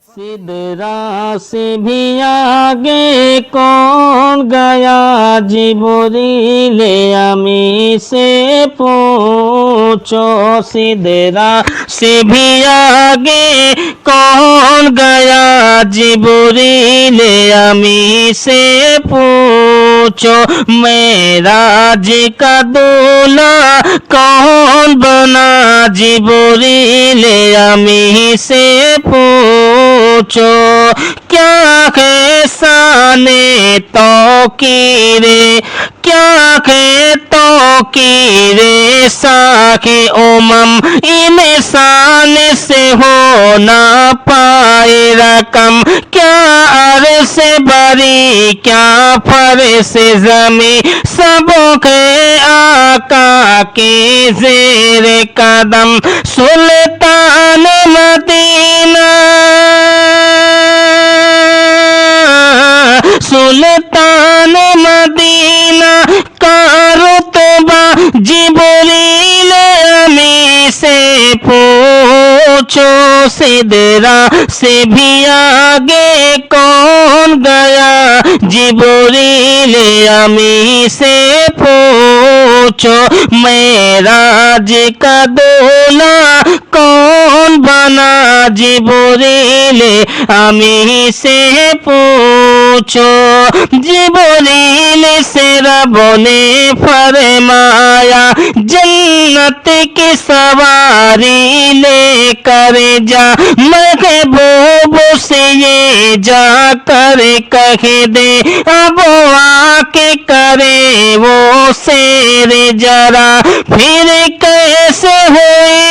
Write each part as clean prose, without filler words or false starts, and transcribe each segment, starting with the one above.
सिदरा से भी आगे कौन गया जिब्रील अमी से पूछो। सिदरा से भी आगे कौन गया जिब्रील अमी से पूछो। मेराज का दूल्हा कौन बना जिब्रील अमी से पूछो। क्या है शाने तौकीरे, क्या है तौकीरे साखे उमम, इन शान से हो ना पाए रकम। क्या अर्श बरी क्या फर्श ज़मीं, सबों के आका के ज़ेर कदम। सुल्तान मदीना, सुल्तान मदीना का रुतबा जिब्रील अमी से पूछो। सिदरा से भी आगे कौन गया जिब्रील अमी से पूछो। मेराज का दूल्हा कौन बना जिब्रील अमी से पूछो। जिब्रील से रब ने फरमाया जन्नत की सवारी लेकर जा। महबूब से ये जाकर कह दे अब आके करे वो शेर जरा। फिर कैसे हुई,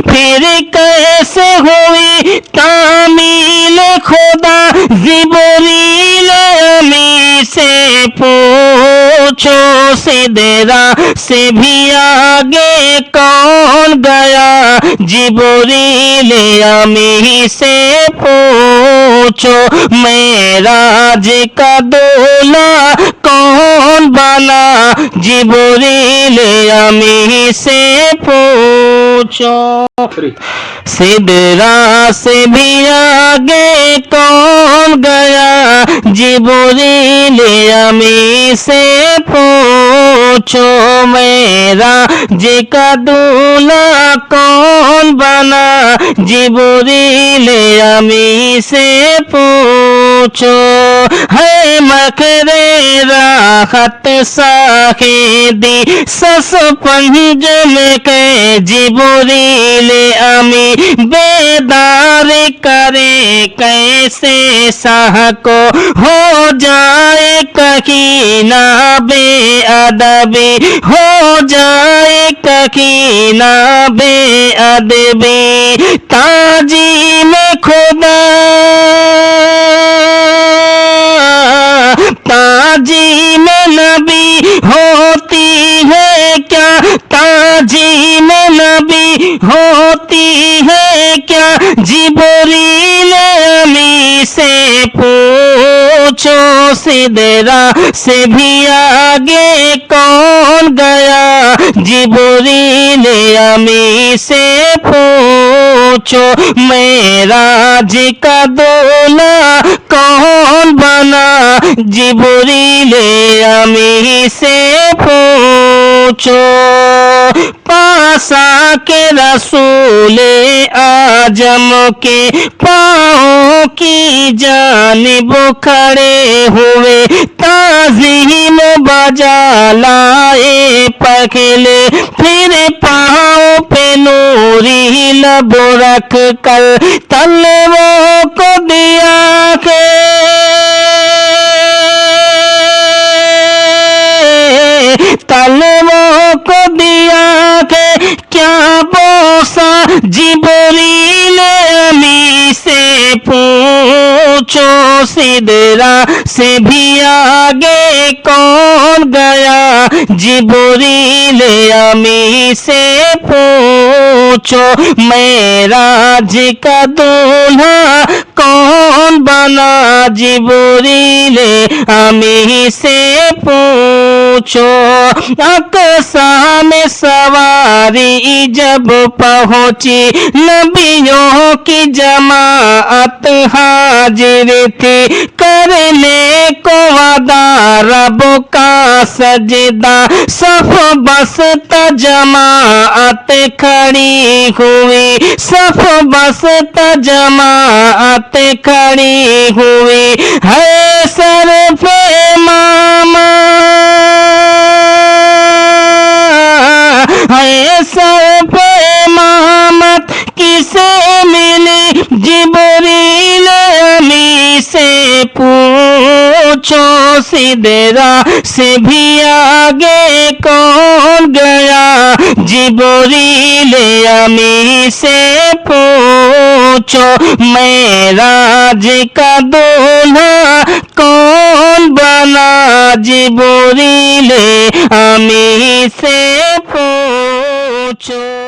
फिर कैसे हुई तामील खुदा जिब्रील अमी से पूछो। सिदरा से भी आगे कौन गया जिब्रील अमी से पूछो। मेराज का दूल्हा कौन बना जिब्रील अमी से पूछो। सिदरा से भी आगे कौन गया जिब्रील अमी से पूछो। मेराज का दूल्हा कौन बना जिब्रील अमी से पूछो। है मकरे राहत साहिदी सस पंज में के जिब्रील अमी बेदार करे कैसे साह को हो जाए कहीं ना बेअदबी, हो जाए कहीं ना बेअदबी। ताजी में खुदा, ताजी में नबी होती है क्या, ताजी में नबी होती है क्या जिब्रील अमी से पूछो। सिदरा से भी आगे कौन गया जिब्रील अमी से पूछो। मेराज का दूल्हा कौन बना जिब्रील अमी से पूछो। पासा के रसूले आजम के पाँव की जानिब खड़े हुए ताज़ीम बजा लाए पहले। फिर पाँव पे नूरी लब रख कर तलवों को दिया के तलवों को दिया के क्या बोसा जिब्रील अमी से पूछो। पूछो सिदरा से भी आगे कौन गया जिब्रील अमी से पूछो मेराज का दूल्हा कौन बना जिब्रील अमी से पूछो अक़सा में सवारी जब पहुंची नबियों की जमाअत हाजिर थी करने को वादा रब का सजदा सफ बस्त जमाअत खड़ी हुई सफ बस्त जमाअत खड़ी हुई है सर पे मामा है सर पे मामत किसे मिली जिब्रील अमी से पूछो सिदरा से भी आगे कौन गया जिब्रील अमी से पूछो मेराज का दूल्हा कौन बना जिब्रील अमी से पूछो।